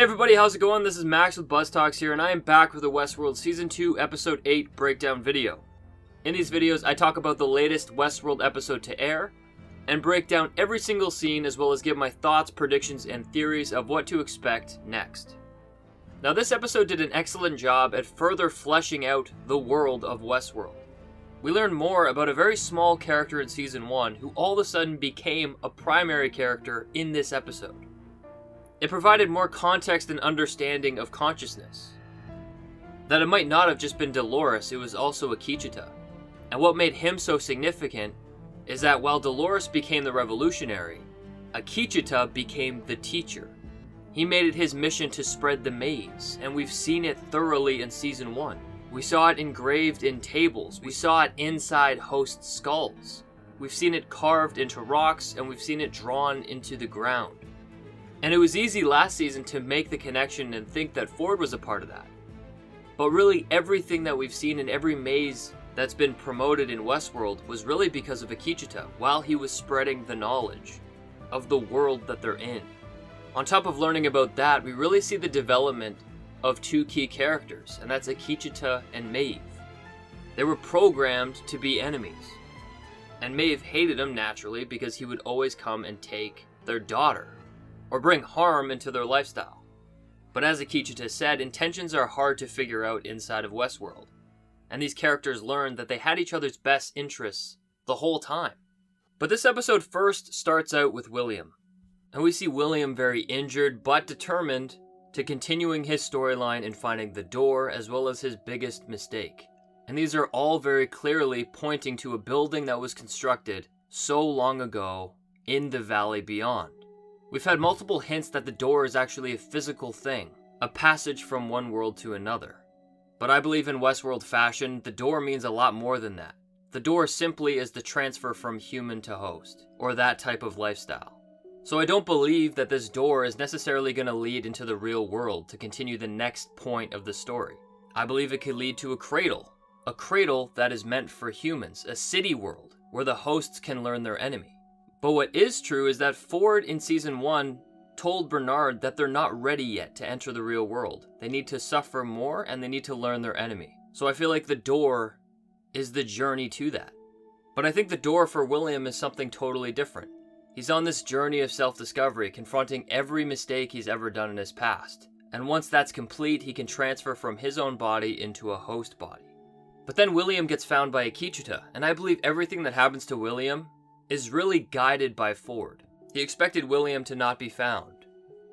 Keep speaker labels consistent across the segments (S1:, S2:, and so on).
S1: Hey everybody, how's it going? This is Max with BuzzTox here, and I am back with a Westworld Season 2 Episode 8 breakdown video. In these videos, I talk about the latest Westworld episode to air, and break down every single scene as well as give my thoughts, predictions, and theories of what to expect next. Now this episode did an excellent job at further fleshing out the world of Westworld. We learn more about a very small character in Season 1 who all of a sudden became a primary character in this episode. It provided more context and understanding of consciousness. That it might not have just been Dolores, it was also Kiksuya. And what made him so significant is that while Dolores became the revolutionary, Kiksuya became the teacher. He made it his mission to spread the maze, and we've seen it thoroughly in Season 1. We saw it engraved in tables, we saw it inside host skulls. We've seen it carved into rocks, and we've seen it drawn into the ground. And it was easy last season to make the connection and think that Ford was a part of that. But really everything that we've seen in every maze that's been promoted in Westworld was really because of Kiksuya while he was spreading the knowledge of the world that they're in. On top of learning about that, we really see the development of two key characters, and that's Kiksuya and Maeve. They were programmed to be enemies. And Maeve hated him naturally because he would always come and take their daughter, or bring harm into their lifestyle. But as Kiksuya said, intentions are hard to figure out inside of Westworld, and these characters learned that they had each other's best interests the whole time. But this episode first starts out with William, and we see William very injured but determined to continuing his storyline in finding the door as well as his biggest mistake. And these are all very clearly pointing to a building that was constructed so long ago in the valley beyond. We've had multiple hints that the door is actually a physical thing, a passage from one world to another. But I believe in Westworld fashion, the door means a lot more than that. The door simply is the transfer from human to host, or that type of lifestyle. So I don't believe that this door is necessarily going to lead into the real world to continue the next point of the story. I believe it could lead to a cradle that is meant for humans, a city world, where the hosts can learn their enemy. But what is true is that Ford in Season 1 told Bernard that they're not ready yet to enter the real world. They need to suffer more and they need to learn their enemy. So I feel like the door is the journey to that. But I think the door for William is something totally different. He's on this journey of self-discovery, confronting every mistake he's ever done in his past. And once that's complete, he can transfer from his own body into a host body. But then William gets found by Kiksuya, and I believe everything that happens to William is really guided by Ford. He expected William to not be found,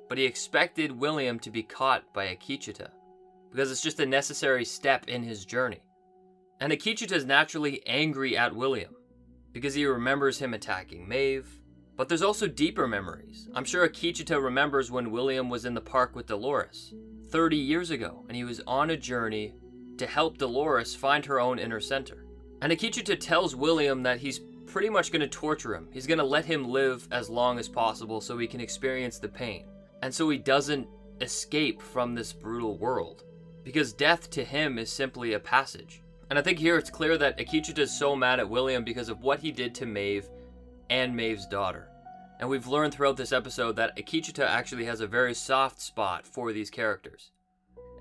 S1: but he expected William to be caught by Kiksuya, because it's just a necessary step in his journey. And Kiksuya is naturally angry at William, because he remembers him attacking Maeve, but there's also deeper memories. I'm sure Kiksuya remembers when William was in the park with Dolores 30 years ago, and he was on a journey to help Dolores find her own inner center. And Kiksuya tells William that he's pretty much going to torture him. He's going to let him live as long as possible so he can experience the pain. And so he doesn't escape from this brutal world. Because death to him is simply a passage. And I think here it's clear that Kiksuya is so mad at William because of what he did to Maeve and Maeve's daughter. And we've learned throughout this episode that Kiksuya actually has a very soft spot for these characters.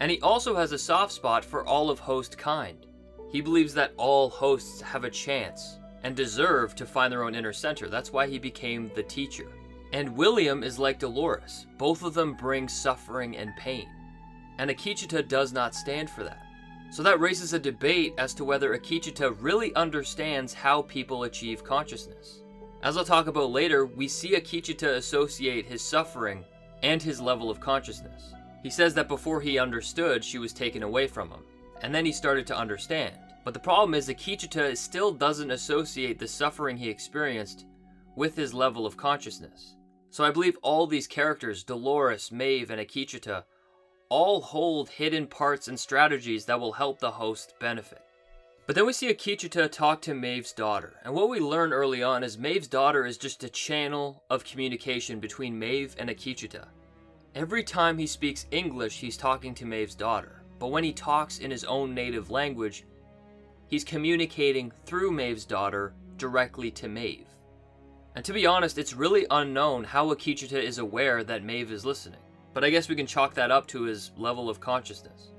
S1: And he also has a soft spot for all of host kind. He believes that all hosts have a chance and deserve to find their own inner center. That's why he became the teacher. And William is like Dolores. Both of them bring suffering and pain. And Kiksuya does not stand for that. So that raises a debate as to whether Kiksuya really understands how people achieve consciousness. As I'll talk about later, we see Kiksuya associate his suffering and his level of consciousness. He says that before he understood, she was taken away from him. And then he started to understand. But the problem is that Kiksuya still doesn't associate the suffering he experienced with his level of consciousness. So I believe all these characters, Dolores, Maeve, and Kiksuya, all hold hidden parts and strategies that will help the host benefit. But then we see Kiksuya talk to Maeve's daughter, and what we learn early on is Maeve's daughter is just a channel of communication between Maeve and Kiksuya. Every time he speaks English, he's talking to Maeve's daughter, but when he talks in his own native language, he's communicating through Maeve's daughter directly to Maeve. And to be honest, it's really unknown how Kiksuya is aware that Maeve is listening. but I guess we can chalk that up to his level of consciousness.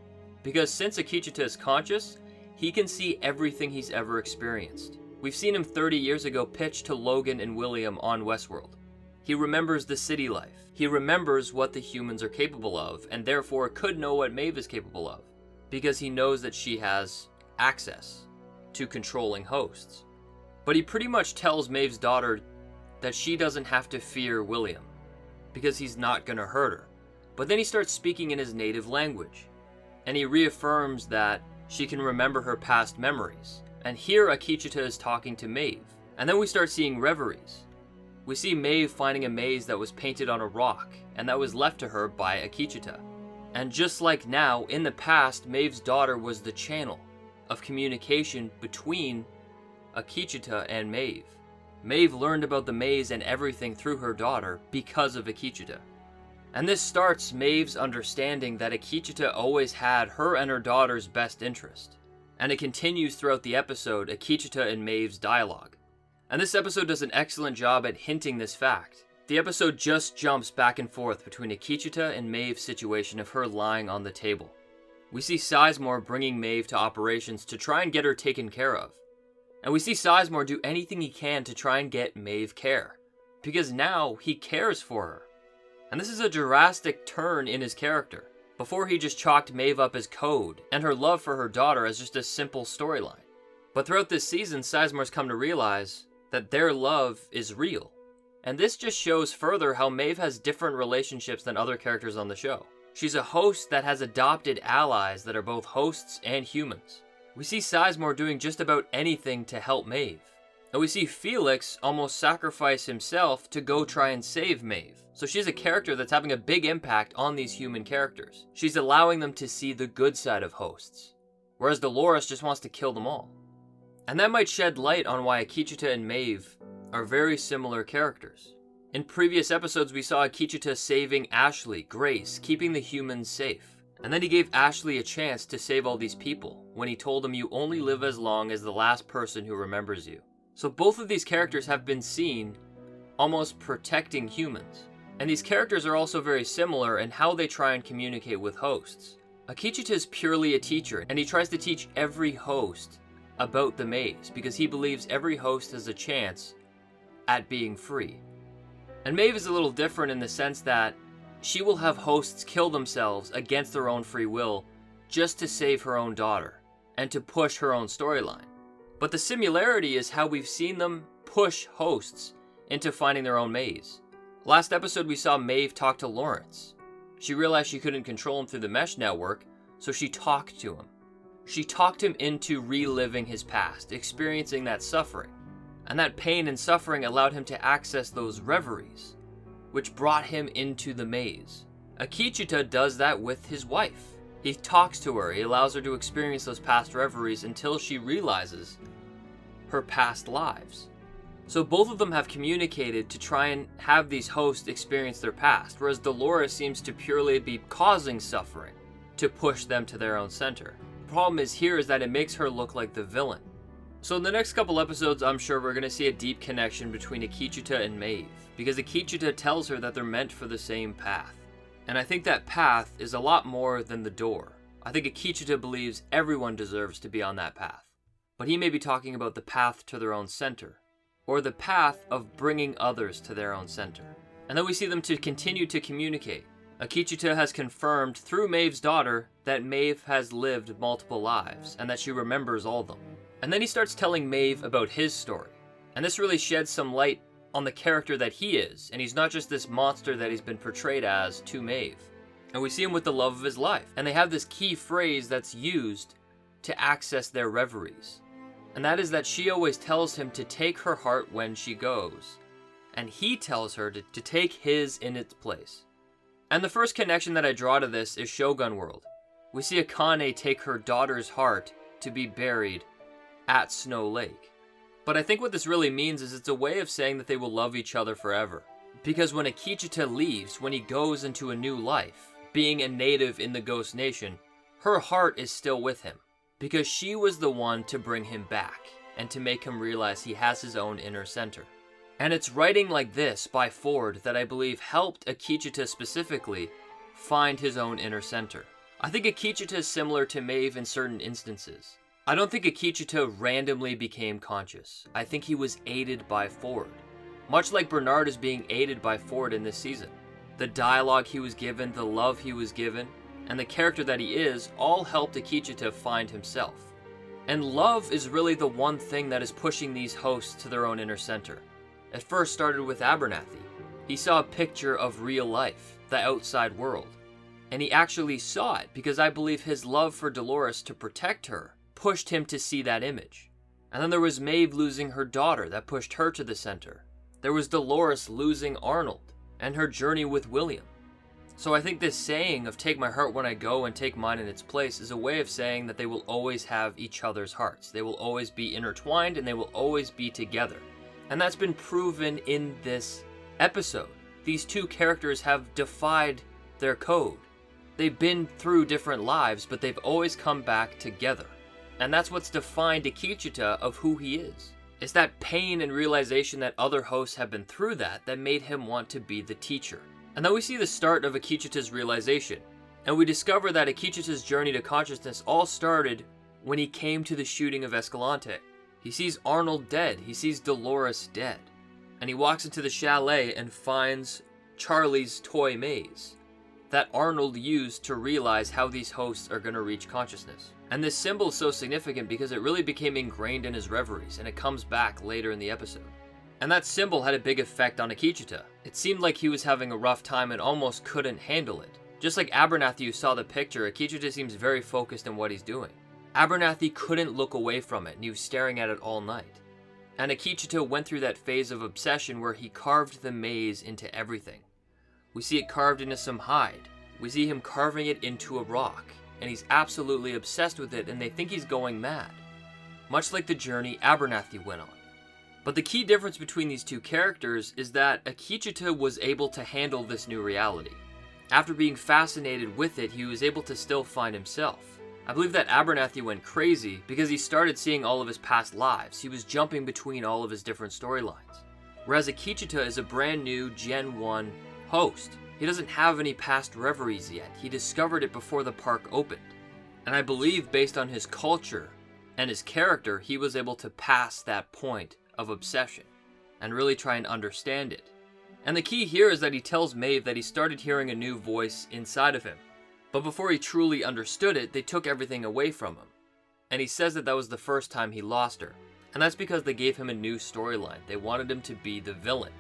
S1: Because since Akichita is conscious, he can see everything he's ever experienced. We've seen him 30 years ago pitch to Logan and William on Westworld. He remembers the city life. He remembers what the humans are capable of, and therefore could know what Maeve is capable of, because he knows that she has access to controlling hosts. But he pretty much tells Maeve's daughter that she doesn't have to fear William, because he's not gonna hurt her. But then he starts speaking in his native language, and he reaffirms that she can remember her past memories. And here Akichita is talking to Maeve. And then we start seeing reveries. We see Maeve finding a maze that was painted on a rock, and that was left to her by Akichita. And just like now, in the past, Maeve's daughter was the channel of communication between Akichita and Maeve. Maeve learned about the maze and everything through her daughter because of Akichita. And this starts Maeve's understanding that Akichita always had her and her daughter's best interest. And it continues throughout the episode, Akichita and Maeve's dialogue. And this episode does an excellent job at hinting this fact. The episode just jumps back and forth between Akichita and Maeve's situation of her lying on the table. We see Sizemore bringing Maeve to operations to try and get her taken care of. And we see Sizemore do anything he can to try and get Maeve care, because now he cares for her. And this is a drastic turn in his character. Before he just chalked Maeve up as code, and her love for her daughter as just a simple storyline. But throughout this season, Sizemore's come to realize that their love is real. And this just shows further how Maeve has different relationships than other characters on the show. She's a host that has adopted allies that are both hosts and humans. We see Sizemore doing just about anything to help Maeve. And we see Felix almost sacrifice himself to go try and save Maeve. So she's a character that's having a big impact on these human characters. She's allowing them to see the good side of hosts, whereas Dolores just wants to kill them all. And that might shed light on why Akichita and Maeve are very similar characters. In previous episodes, we saw Akichita saving Ashley, Grace, keeping the humans safe. And then he gave Ashley a chance to save all these people, when he told them you only live as long as the last person who remembers you. So both of these characters have been seen almost protecting humans. And these characters are also very similar in how they try and communicate with hosts. Akichita is purely a teacher, and he tries to teach every host about the maze, because he believes every host has a chance at being free. And Maeve is a little different in the sense that she will have hosts kill themselves against their own free will just to save her own daughter, and to push her own storyline. But the similarity is how we've seen them push hosts into finding their own maze. Last episode we saw Maeve talk to Lawrence. She realized she couldn't control him through the mesh network, so she talked to him. She talked him into reliving his past, experiencing that suffering. And that pain and suffering allowed him to access those reveries, which brought him into the maze. Akichita does that with his wife. He talks to her, he allows her to experience those past reveries until she realizes her past lives. So both of them have communicated to try and have these hosts experience their past, whereas Dolores seems to purely be causing suffering to push them to their own center. The problem is here is that it makes her look like the villain. So in the next couple episodes, I'm sure we're going to see a deep connection between Akichita and Maeve, because Akichita tells her that they're meant for the same path. And I think that path is a lot more than the door. I think Akichita believes everyone deserves to be on that path. But he may be talking about the path to their own center, or the path of bringing others to their own center. And then we see them to continue to communicate. Akichita has confirmed through Maeve's daughter that Maeve has lived multiple lives, and that she remembers all of them. And then he starts telling Maeve about his story. And this really sheds some light on the character that he is, and he's not just this monster that he's been portrayed as to Maeve. And we see him with the love of his life. And they have this key phrase that's used to access their reveries. And that is that she always tells him to take her heart when she goes. And he tells her to take his in its place. And the first connection that I draw to this is Shogun World. We see Akane take her daughter's heart to be buried at Snow Lake. But I think what this really means is it's a way of saying that they will love each other forever. Because when Akichita leaves, when he goes into a new life, being a native in the Ghost Nation, her heart is still with him. Because she was the one to bring him back, and to make him realize he has his own inner center. And it's writing like this by Ford that I believe helped Akichita specifically find his own inner center. I think Akichita is similar to Maeve in certain instances. I don't think Akichita randomly became conscious. I think he was aided by Ford. Much like Bernard is being aided by Ford in this season. The dialogue he was given, the love he was given, and the character that he is all helped Akichita find himself. And love is really the one thing that is pushing these hosts to their own inner center. It first started with Abernathy. He saw a picture of real life, the outside world. And he actually saw it because I believe his love for Dolores to protect her pushed him to see that image. And then there was Maeve losing her daughter that pushed her to the center. There was Dolores losing Arnold and her journey with William. So I think this saying of take my heart when I go and take mine in its place is a way of saying that they will always have each other's hearts. They will always be intertwined and they will always be together. And that's been proven in this episode. These two characters have defied their code. They've been through different lives, but they've always come back together. And that's what's defined Akichita of who he is. It's that pain and realization that other hosts have been through that made him want to be the teacher. And then we see the start of Akichita's realization. And we discover that Akichita's journey to consciousness all started when he came to the shooting of Escalante. He sees Arnold dead. He sees Dolores dead. And he walks into the chalet and finds Charlie's toy maze that Arnold used to realize how these hosts are going to reach consciousness. And this symbol is so significant because it really became ingrained in his reveries, and it comes back later in the episode. And that symbol had a big effect on Akichita. It seemed like he was having a rough time and almost couldn't handle it. Just like Abernathy who saw the picture, Akichita seems very focused on what he's doing. Abernathy couldn't look away from it, and he was staring at it all night. And Akichita went through that phase of obsession where he carved the maze into everything. We see it carved into some hide. We see him carving it into a rock. And he's absolutely obsessed with it, and they think he's going mad. Much like the journey Abernathy went on. But the key difference between these two characters is that Akichita was able to handle this new reality. After being fascinated with it, he was able to still find himself. I believe that Abernathy went crazy because he started seeing all of his past lives. He was jumping between all of his different storylines. Whereas Akichita is a brand new Gen 1 host. He doesn't have any past reveries yet. He discovered it before the park opened. And I believe based on his culture and his character, he was able to pass that point of obsession and really try and understand it. And the key here is that he tells Maeve that he started hearing a new voice inside of him. But before he truly understood it, they took everything away from him. And he says that that was the first time he lost her. And that's because they gave him a new storyline. They wanted him to be the villain.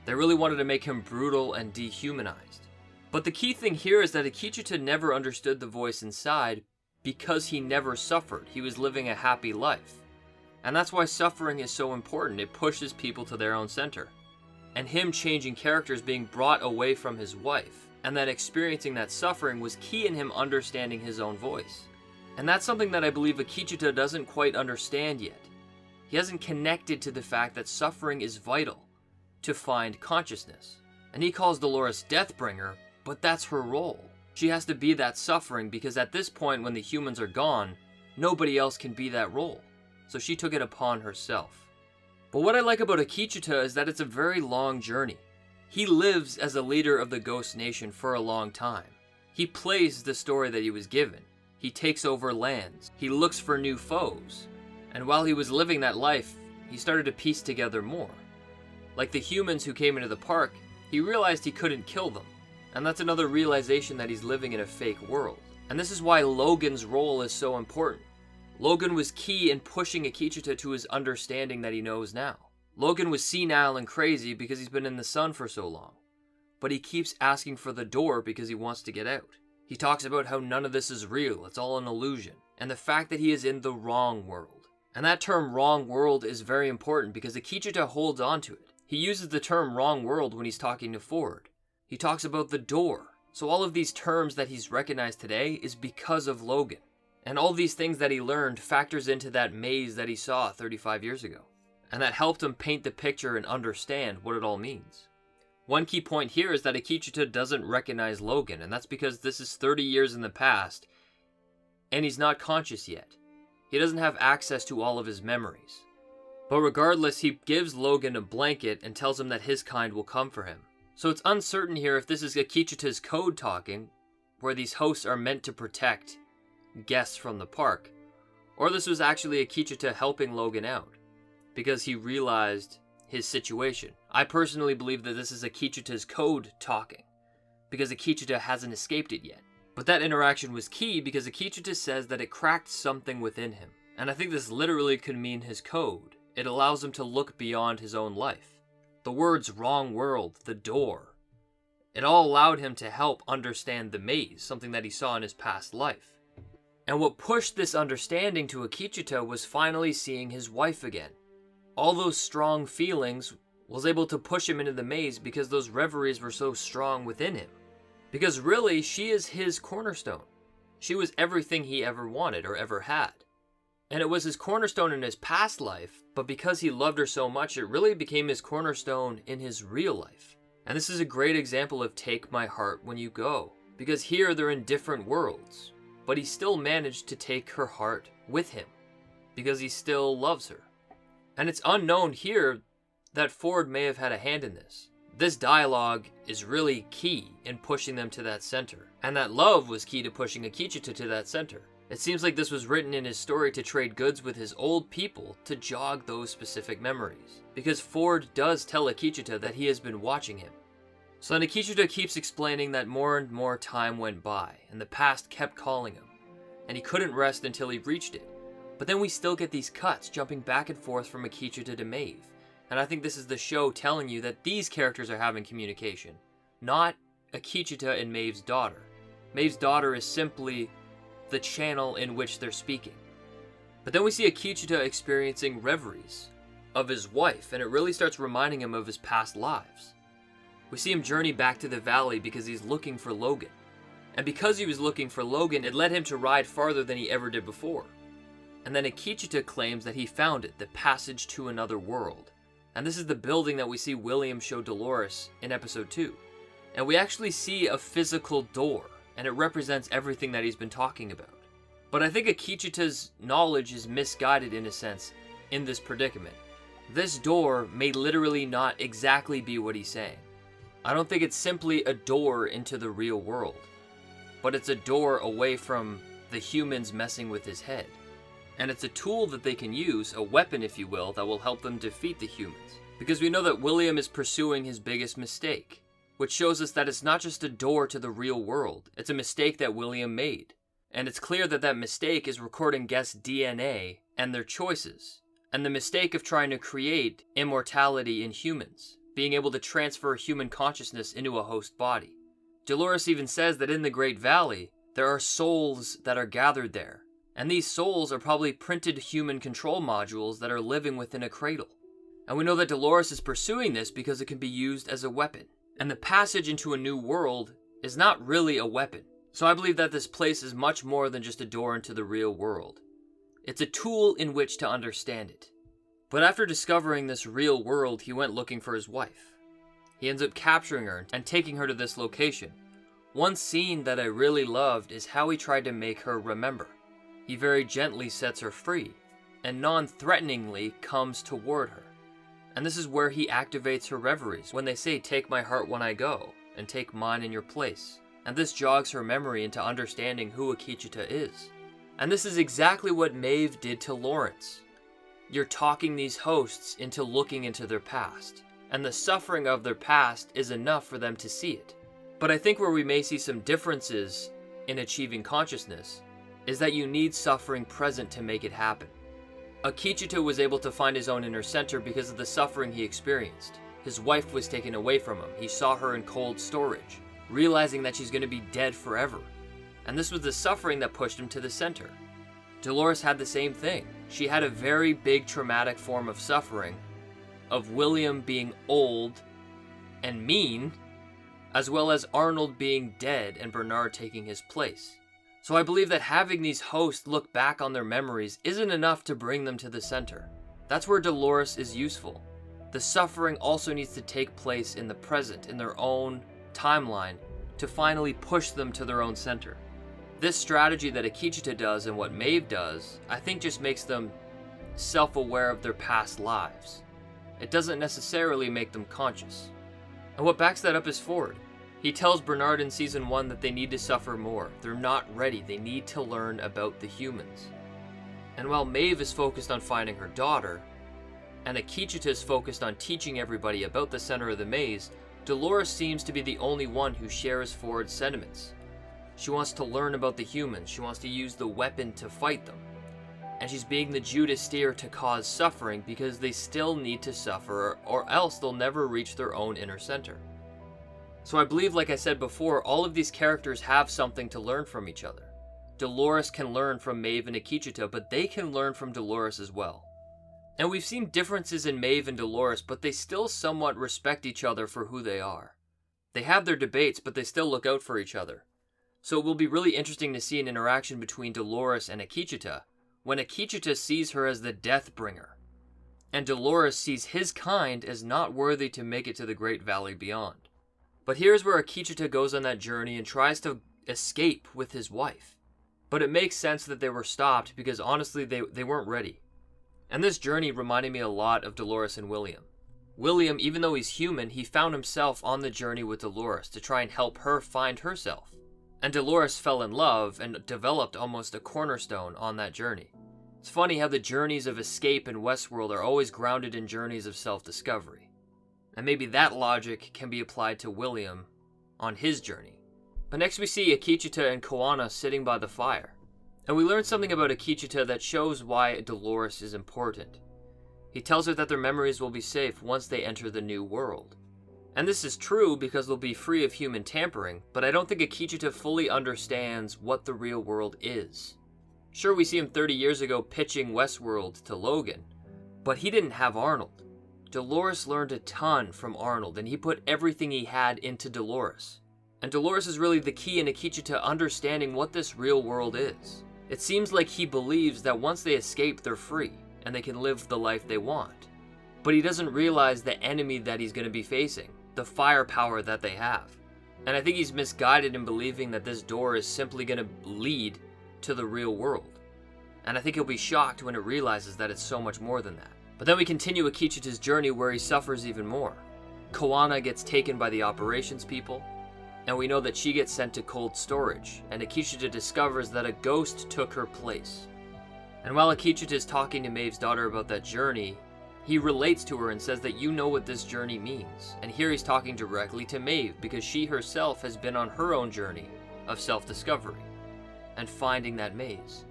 S1: They really wanted to make him brutal and dehumanized. But the key thing here is that Akichita never understood the voice inside because he never suffered. He was living a happy life. And that's why suffering is so important. It pushes people to their own center. And him changing characters, being brought away from his wife, and then experiencing that suffering was key in him understanding his own voice. And that's something that I believe Akichita doesn't quite understand yet. He hasn't connected to the fact that suffering is vital to find consciousness. And he calls Dolores Deathbringer, but that's her role. She has to be that suffering because at this point when the humans are gone, nobody else can be that role. So she took it upon herself. But what I like about Akichita is that it's a very long journey. He lives as a leader of the Ghost Nation for a long time. He plays the story that he was given. He takes over lands. He looks for new foes. And while he was living that life, he started to piece together more. Like the humans who came into the park, he realized he couldn't kill them. And that's another realization that he's living in a fake world. And this is why Logan's role is so important. Logan was key in pushing Akichita to his understanding that he knows now. Logan was senile and crazy because he's been in the sun for so long. But he keeps asking for the door because he wants to get out. He talks about how none of this is real, it's all an illusion. And the fact that he is in the wrong world. And that term wrong world is very important because Akichita holds on to it. He uses the term wrong world when he's talking to Ford. He talks about the door. So all of these terms that he's recognized today is because of Logan. And all these things that he learned factors into that maze that he saw 35 years ago. And that helped him paint the picture and understand what it all means. One key point here is that Akichita doesn't recognize Logan, and that's because this is 30 years in the past, and he's not conscious yet. He doesn't have access to all of his memories. But regardless, he gives Logan a blanket and tells him that his kind will come for him. So it's uncertain here if this is Akichita's code talking, where these hosts are meant to protect guests from the park, or this was actually Akichita helping Logan out, because he realized his situation. I personally believe that this is Akichita's code talking, because Akichita hasn't escaped it yet. But that interaction was key because Akichita says that it cracked something within him. And I think this literally could mean his code. It allows him to look beyond his own life. The words wrong world, the door, it all allowed him to help understand the maze, something that he saw in his past life. And what pushed this understanding to Akichita was finally seeing his wife again. All those strong feelings was able to push him into the maze because those reveries were so strong within him. Because really, she is his cornerstone. She was everything he ever wanted or ever had. And it was his cornerstone in his past life, but because he loved her so much, it really became his cornerstone in his real life. And this is a great example of take my heart when you go. Because here they're in different worlds, but he still managed to take her heart with him. Because he still loves her. And it's unknown here that Ford may have had a hand in this. This dialogue is really key in pushing them to that center. And that love was key to pushing Akichita to that center. It seems like this was written in his story to trade goods with his old people to jog those specific memories. Because Ford does tell Akichita that he has been watching him. So then Akichita keeps explaining that more and more time went by, and the past kept calling him. And he couldn't rest until he reached it. But then we still get these cuts jumping back and forth from Akichita to Maeve. And I think this is the show telling you that these characters are having communication, not Akichita and Maeve's daughter. Maeve's daughter is simply the channel in which they're speaking. But then we see Akichita experiencing reveries of his wife, and it really starts reminding him of his past lives. We see him journey back to the valley because he's looking for Logan. And because he was looking for Logan, it led him to ride farther than he ever did before. And then Akichita claims that he found it, the passage to another world. And this is the building that we see William show Dolores in episode 2. And we actually see a physical door, and it represents everything that he's been talking about. But I think Akichita's knowledge is misguided in a sense in this predicament. This door may literally not exactly be what he's saying. I don't think it's simply a door into the real world, but it's a door away from the humans messing with his head. And it's a tool that they can use, a weapon if you will, that will help them defeat the humans. Because we know that William is pursuing his biggest mistake, which shows us that it's not just a door to the real world, it's a mistake that William made. And it's clear that that mistake is recording guests' DNA and their choices, and the mistake of trying to create immortality in humans, being able to transfer human consciousness into a host body. Dolores even says that in the Great Valley, there are souls that are gathered there. And these souls are probably printed human control modules that are living within a cradle. And we know that Dolores is pursuing this because it can be used as a weapon. And the passage into a new world is not really a weapon. So I believe that this place is much more than just a door into the real world. It's a tool in which to understand it. But after discovering this real world, he went looking for his wife. He ends up capturing her and taking her to this location. One scene that I really loved is how he tried to make her remember. He very gently sets her free, and non-threateningly comes toward her. And this is where he activates her reveries, when they say, "Take my heart when I go, and take mine in your place." And this jogs her memory into understanding who Akichita is. And this is exactly what Maeve did to Lawrence. You're talking these hosts into looking into their past, and the suffering of their past is enough for them to see it. But I think where we may see some differences in achieving consciousness is that you need suffering present to make it happen. Akichita was able to find his own inner center because of the suffering he experienced. His wife was taken away from him. He saw her in cold storage, realizing that she's going to be dead forever. And this was the suffering that pushed him to the center. Dolores had the same thing. She had a very big traumatic form of suffering, of William being old and mean, as well as Arnold being dead and Bernard taking his place. So I believe that having these hosts look back on their memories isn't enough to bring them to the center. That's where Dolores is useful. The suffering also needs to take place in the present, in their own timeline, to finally push them to their own center. This strategy that Akichita does and what Maeve does, I think just makes them self-aware of their past lives. It doesn't necessarily make them conscious. And what backs that up is Ford. He tells Bernard in Season 1 that they need to suffer more. They're not ready. They need to learn about the humans. And while Maeve is focused on finding her daughter, and Akecheta is focused on teaching everybody about the center of the maze, Dolores seems to be the only one who shares Ford's sentiments. She wants to learn about the humans. She wants to use the weapon to fight them. And she's being the Judas steer to cause suffering because they still need to suffer or else they'll never reach their own inner center. So I believe, like I said before, all of these characters have something to learn from each other. Dolores can learn from Maeve and Akecheta, but they can learn from Dolores as well. And we've seen differences in Maeve and Dolores, but they still somewhat respect each other for who they are. They have their debates, but they still look out for each other. So it will be really interesting to see an interaction between Dolores and Akecheta, when Akecheta sees her as the death bringer, and Dolores sees his kind as not worthy to make it to the Great Valley Beyond. But here's where Akecheta goes on that journey and tries to escape with his wife. But it makes sense that they were stopped because honestly they weren't ready. And this journey reminded me a lot of Dolores and William. William, even though he's human, he found himself on the journey with Dolores to try and help her find herself. And Dolores fell in love and developed almost a cornerstone on that journey. It's funny how the journeys of escape in Westworld are always grounded in journeys of self-discovery. And maybe that logic can be applied to William on his journey. But next we see Akecheta and Koana sitting by the fire. And we learn something about Akecheta that shows why Dolores is important. He tells her that their memories will be safe once they enter the new world. And this is true because they'll be free of human tampering, but I don't think Akecheta fully understands what the real world is. Sure, we see him 30 years ago pitching Westworld to Logan, but he didn't have Arnold. Dolores learned a ton from Arnold, and he put everything he had into Dolores. And Dolores is really the key in Akecheta understanding what this real world is. It seems like he believes that once they escape, they're free, and they can live the life they want. But he doesn't realize the enemy that he's going to be facing, the firepower that they have. And I think he's misguided in believing that this door is simply going to lead to the real world. And I think he'll be shocked when it realizes that it's so much more than that. But then we continue Akecheta's journey where he suffers even more. Koana gets taken by the operations people, and we know that she gets sent to cold storage, and Akecheta discovers that a ghost took her place. And while Akecheta is talking to Maeve's daughter about that journey, he relates to her and says that you know what this journey means. And here he's talking directly to Maeve because she herself has been on her own journey of self-discovery and finding that maze.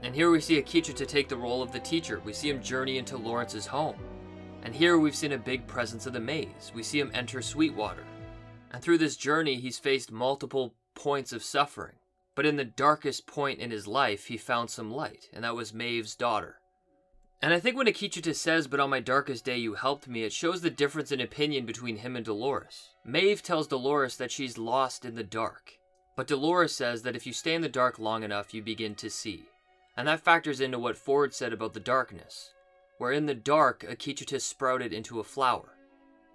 S1: And here we see Akecheta take the role of the teacher. We see him journey into Lawrence's home. And here we've seen a big presence of the maze. We see him enter Sweetwater. And through this journey, he's faced multiple points of suffering. But in the darkest point in his life, he found some light, and that was Maeve's daughter. And I think when Akecheta says, "But on my darkest day you helped me," it shows the difference in opinion between him and Dolores. Maeve tells Dolores that she's lost in the dark. But Dolores says that if you stay in the dark long enough, you begin to see. And that factors into what Ford said about the darkness, where in the dark, Akecheta sprouted into a flower.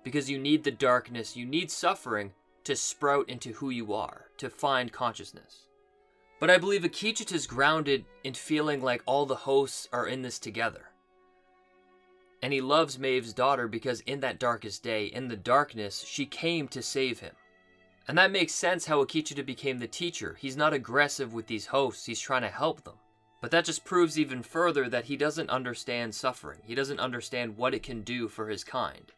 S1: Because you need the darkness, you need suffering to sprout into who you are, to find consciousness. But I believe Akecheta's grounded in feeling like all the hosts are in this together. And he loves Maeve's daughter because in that darkest day, in the darkness, she came to save him. And that makes sense how Akecheta became the teacher. He's not aggressive with these hosts, he's trying to help them. But that just proves even further that he doesn't understand suffering. He doesn't understand what it can do for his kind.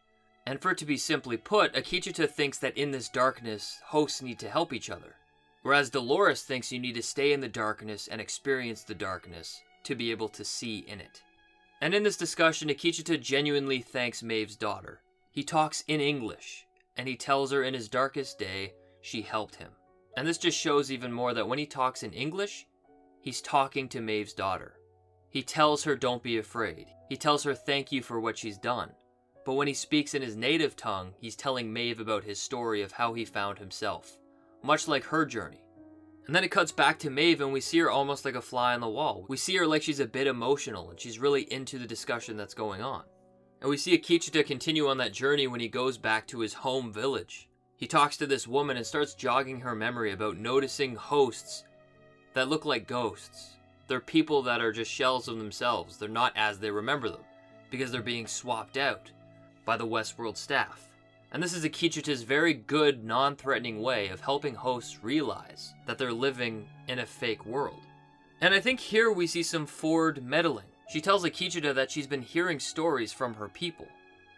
S1: And for it to be simply put, Akecheta thinks that in this darkness, hosts need to help each other. Whereas Dolores thinks you need to stay in the darkness and experience the darkness to be able to see in it. And in this discussion, Akecheta genuinely thanks Maeve's daughter. He talks in English, and he tells her in his darkest day, she helped him. And this just shows even more that when he talks in English, he's talking to Maeve's daughter. He tells her don't be afraid. He tells her thank you for what she's done. But when he speaks in his native tongue, he's telling Maeve about his story of how he found himself, much like her journey. And then it cuts back to Maeve and we see her almost like a fly on the wall. We see her like she's a bit emotional and she's really into the discussion that's going on. And we see Akecheta continue on that journey when he goes back to his home village. He talks to this woman and starts jogging her memory about noticing hosts that look like ghosts. They're people that are just shells of themselves. They're not as they remember them because they're being swapped out by the Westworld staff. And this is Akichita's very good, non-threatening way of helping hosts realize that they're living in a fake world. And I think here we see some Ford meddling. She tells Akichita that she's been hearing stories from her people,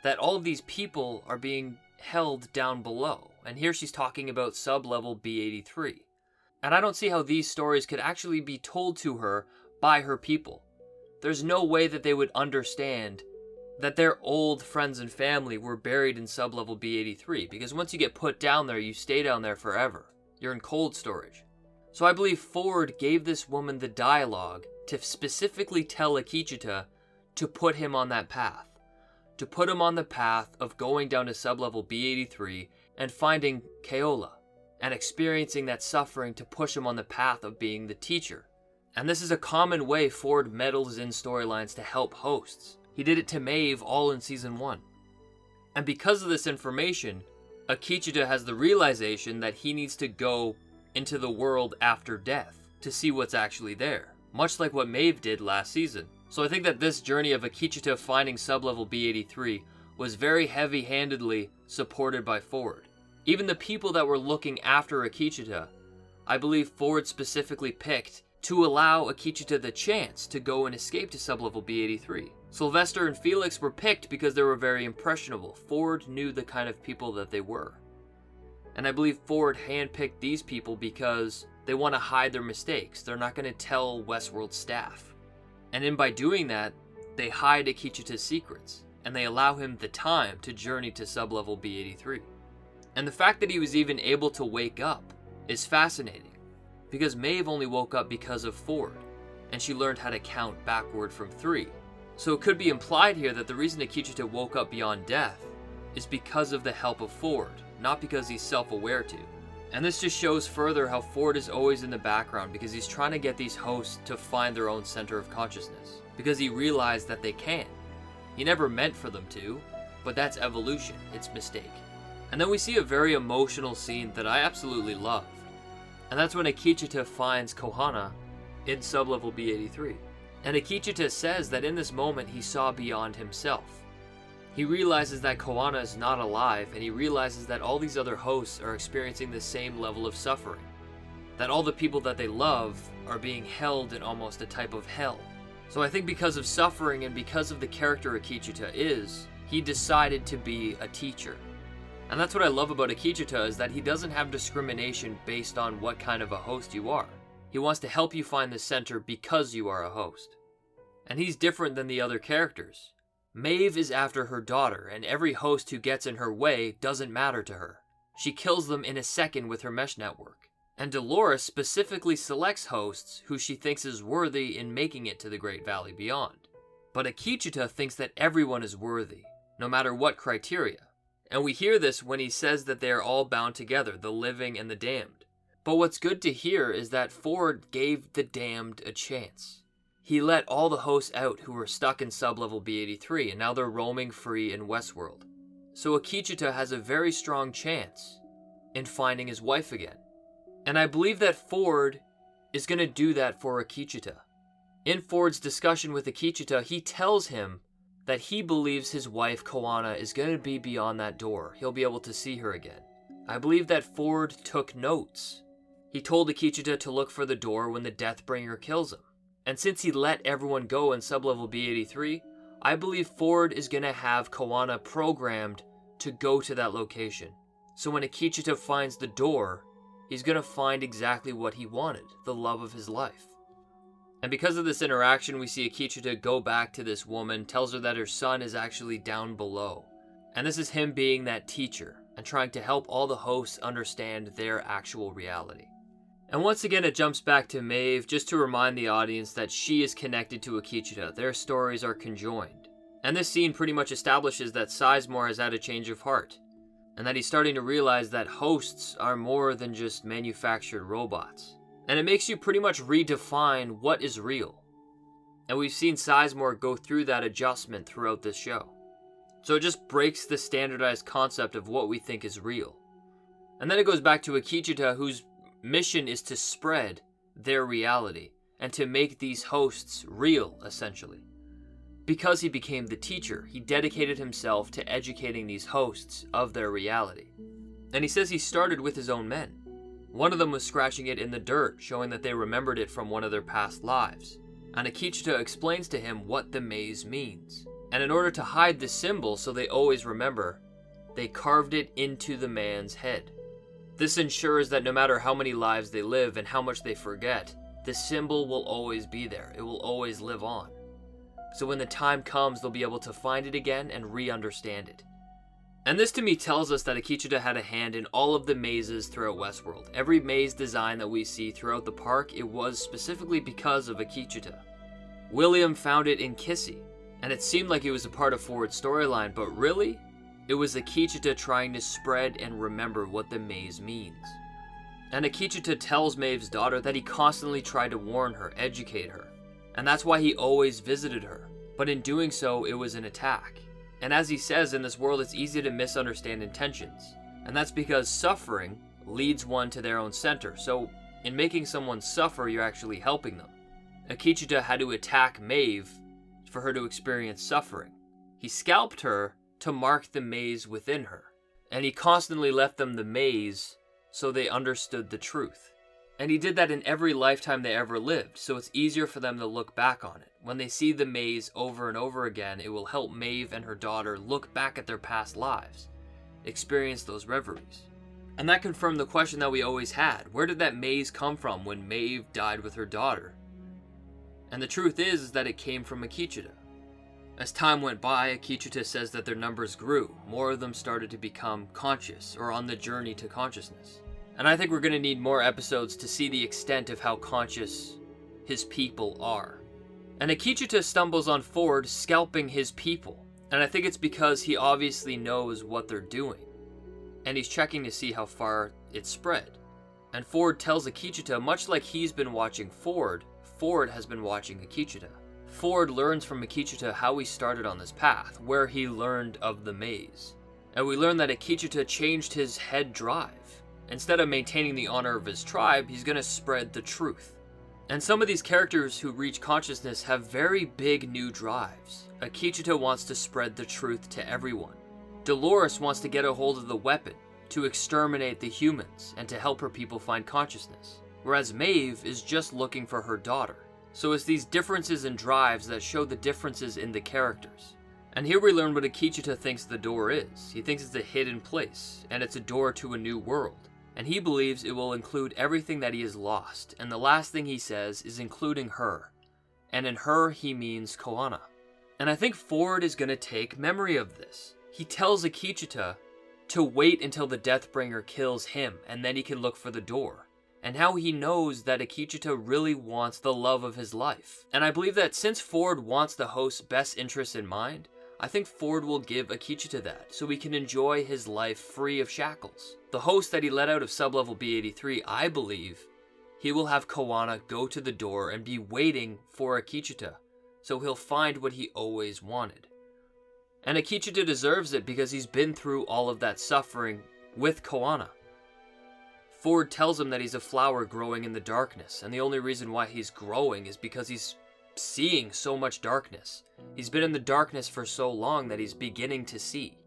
S1: that all of these people are being held down below. And here she's talking about sub-level B83. And I don't see how these stories could actually be told to her by her people. There's no way that they would understand that their old friends and family were buried in sub-level B83, because once you get put down there, you stay down there forever. You're in cold storage. So I believe Ford gave this woman the dialogue to specifically tell Akichita to put him on that path. To put him on the path of going down to sub-level B83 and finding Keola, and experiencing that suffering to push him on the path of being the teacher. And this is a common way Ford meddles in storylines to help hosts. He did it to Maeve all in Season 1. And because of this information, Akichita has the realization that he needs to go into the world after death to see what's actually there, much like what Maeve did last season. So I think that this journey of Akichita finding sub-level B83 was very heavy-handedly supported by Ford. Even the people that were looking after Akichita, I believe Ford specifically picked to allow Akichita the chance to go and escape to sub-level B83. Sylvester and Felix were picked because they were very impressionable. Ford knew the kind of people that they were. And I believe Ford handpicked these people because they want to hide their mistakes. They're not going to tell Westworld staff. And by doing that, they hide Akichita's secrets, and they allow him the time to journey to sub-level B83. And the fact that he was even able to wake up is fascinating, because Maeve only woke up because of Ford, and she learned how to count backward from 3. So it could be implied here that the reason Akichita woke up beyond death is because of the help of Ford, not because he's self-aware to. And this just shows further how Ford is always in the background, because he's trying to get these hosts to find their own center of consciousness, because he realized that they can. He never meant for them to, but that's evolution, it's mistake. And then we see a very emotional scene that I absolutely loved. And that's when Akichita finds Kohana in sub-level B83. And Akichita says that in this moment he saw beyond himself. He realizes that Kohana is not alive, and he realizes that all these other hosts are experiencing the same level of suffering. That all the people that they love are being held in almost a type of hell. So I think because of suffering and because of the character Akichita is, he decided to be a teacher. And that's what I love about Akichita, is that he doesn't have discrimination based on what kind of a host you are. He wants to help you find the center because you are a host. And he's different than the other characters. Maeve is after her daughter, and every host who gets in her way doesn't matter to her. She kills them in a second with her mesh network. And Dolores specifically selects hosts who she thinks is worthy in making it to the Great Valley Beyond. But Akichita thinks that everyone is worthy, no matter what criteria. And we hear this when he says that they are all bound together, the living and the damned. But what's good to hear is that Ford gave the damned a chance. He let all the hosts out who were stuck in sub-level B83, and now they're roaming free in Westworld. So Akichita has a very strong chance in finding his wife again. And I believe that Ford is going to do that for Akichita. In Ford's discussion with Akichita, he tells him that he believes his wife Kohana is going to be beyond that door. He'll be able to see her again. I believe that Ford took notes. He told Akichita to look for the door when the Deathbringer kills him. And since he let everyone go in sub-level B83, I believe Ford is going to have Kohana programmed to go to that location. So when Akichita finds the door, he's going to find exactly what he wanted, the love of his life. And because of this interaction, we see Akichita go back to this woman, tells her that her son is actually down below. And this is him being that teacher and trying to help all the hosts understand their actual reality. And once again, it jumps back to Maeve just to remind the audience that she is connected to Akichita. Their stories are conjoined. And this scene pretty much establishes that Sizemore has had a change of heart, and that he's starting to realize that hosts are more than just manufactured robots. And it makes you pretty much redefine what is real. And we've seen Sizemore go through that adjustment throughout this show. So it just breaks the standardized concept of what we think is real. And then it goes back to Akichita, whose mission is to spread their reality and to make these hosts real, essentially. because he became the teacher, he dedicated himself to educating these hosts of their reality. And he says he started with his own men. One of them was scratching it in the dirt, showing that they remembered it from one of their past lives. And Akichita explains to him what the maze means. And in order to hide the symbol so they always remember, they carved it into the man's head. This ensures that no matter how many lives they live and how much they forget, the symbol will always be there. It will always live on. So when the time comes, they'll be able to find it again and re-understand it. And this to me tells us that Akichita had a hand in all of the mazes throughout Westworld. Every maze design that we see throughout the park, it was specifically because of Akichita. William found it in Kissy, and it seemed like it was a part of Ford's storyline, but really, it was Akichita trying to spread and remember what the maze means. And Akichita tells Maeve's daughter that he constantly tried to warn her, educate her, and that's why he always visited her. But in doing so, it was an attack. And as he says, in this world it's easy to misunderstand intentions. And that's because suffering leads one to their own center. So in making someone suffer, you're actually helping them. Akichita had to attack Maeve for her to experience suffering. He scalped her to mark the maze within her. And he constantly left them the maze so they understood the truth. And he did that in every lifetime they ever lived, so it's easier for them to look back on it. When they see the maze over and over again, it will help Maeve and her daughter look back at their past lives, experience those reveries. And that confirmed the question that we always had. Where did that maze come from when Maeve died with her daughter? And the truth is that it came from Akichita. As time went by, Akichita says that their numbers grew. More of them started to become conscious, or on the journey to consciousness. And I think we're going to need more episodes to see the extent of how conscious his people are. And Akichita stumbles on Ford scalping his people. And I think it's because he obviously knows what they're doing. And he's checking to see how far it's spread. And Ford tells Akichita, much like he's been watching Ford, Ford has been watching Akichita. Ford learns from Akichita how he started on this path, where he learned of the maze. And we learn that Akichita changed his head drive. Instead of maintaining the honor of his tribe, he's going to spread the truth. And some of these characters who reach consciousness have very big new drives. Akichita wants to spread the truth to everyone. Dolores wants to get a hold of the weapon, to exterminate the humans, and to help her people find consciousness. Whereas Maeve is just looking for her daughter. So it's these differences in drives that show the differences in the characters. And here we learn what Akichita thinks the door is. He thinks it's a hidden place, and it's a door to a new world. And he believes it will include everything that he has lost, and the last thing he says is including her. And in her, he means Koana. And I think Ford is going to take memory of this. He tells Akichita to wait until the Deathbringer kills him, and then he can look for the door. And how he knows that Akichita really wants the love of his life. And I believe that since Ford wants the host's best interests in mind, I think Ford will give Akichita that, so he can enjoy his life free of shackles. The host that he let out of sublevel B83, I believe, he will have Koana go to the door and be waiting for Akichita, so he'll find what he always wanted. And Akichita deserves it because he's been through all of that suffering with Koana. Ford tells him that he's a flower growing in the darkness, and the only reason why he's growing is because he's seeing so much darkness. He's been in the darkness for so long that he's beginning to see.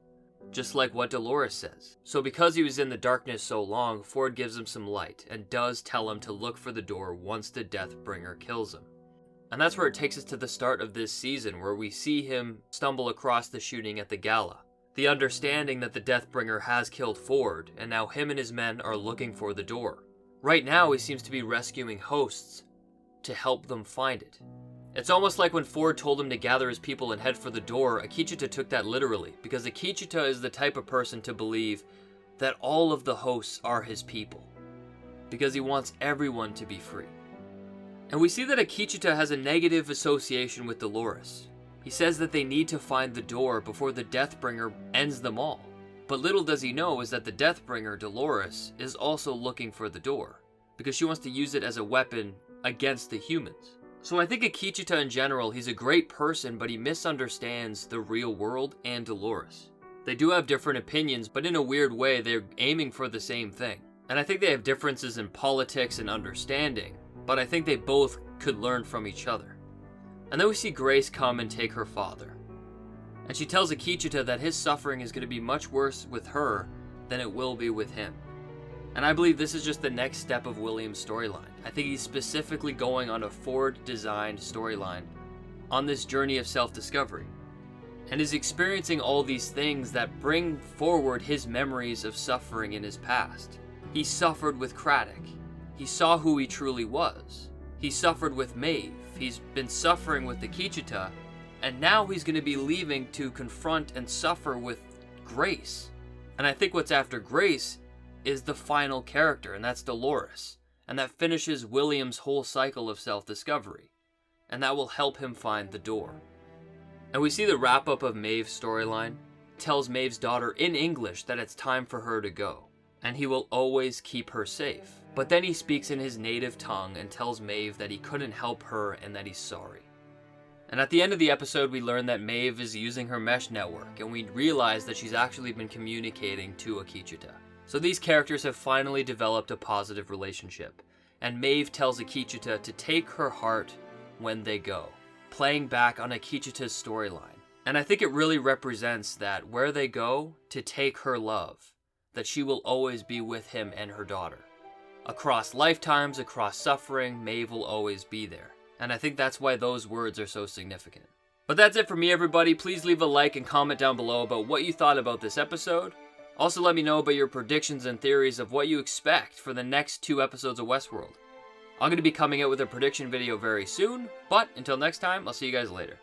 S1: Just like what Dolores says. So because he was in the darkness so long, Ford gives him some light and does tell him to look for the door once the Deathbringer kills him. And that's where it takes us to the start of this season, where we see him stumble across the shooting at the gala. The understanding that the Deathbringer has killed Ford, and now him and his men are looking for the door. Right now, he seems to be rescuing hosts to help them find it. It's almost like when Ford told him to gather his people and head for the door, Akichita took that literally, because Akichita is the type of person to believe that all of the hosts are his people, because he wants everyone to be free. And we see that Akichita has a negative association with Dolores. He says that they need to find the door before the Deathbringer ends them all. But little does he know is that the Deathbringer, Dolores, is also looking for the door, because she wants to use it as a weapon against the humans. So I think Akichita in general, he's a great person, but he misunderstands the real world and Dolores. They do have different opinions, but in a weird way, they're aiming for the same thing. And I think they have differences in politics and understanding, but I think they both could learn from each other. And then we see Grace come and take her father. And she tells Akichita that his suffering is going to be much worse with her than it will be with him. And I believe this is just the next step of William's storyline. I think he's specifically going on a Ford-designed storyline on this journey of self-discovery, and is experiencing all these things that bring forward his memories of suffering in his past. He suffered with Craddock. He saw who he truly was. He suffered with Maeve. He's been suffering with Akichita, and now he's going to be leaving to confront and suffer with Grace. And I think what's after Grace is the final character, and that's Dolores. And that finishes William's whole cycle of self-discovery. And that will help him find the door. And we see the wrap-up of Maeve's storyline. Tells Maeve's daughter in English that it's time for her to go, and he will always keep her safe. But then he speaks in his native tongue and tells Maeve that he couldn't help her and that he's sorry. And at the end of the episode, we learn that Maeve is using her mesh network, and we realize that she's actually been communicating to Akichita. So these characters have finally developed a positive relationship, and Maeve tells Akichita to take her heart when they go, playing back on Akichita's storyline. And I think it really represents that where they go, to take her love, that she will always be with him and her daughter. Across lifetimes, across suffering, Maeve will always be there. And I think that's why those words are so significant. But that's it for me, everybody. Please leave a like and comment down below about what you thought about this episode. Also, let me know about your predictions and theories of what you expect for the next 2 episodes of Westworld. I'm going to be coming out with a prediction video very soon, but until next time, I'll see you guys later.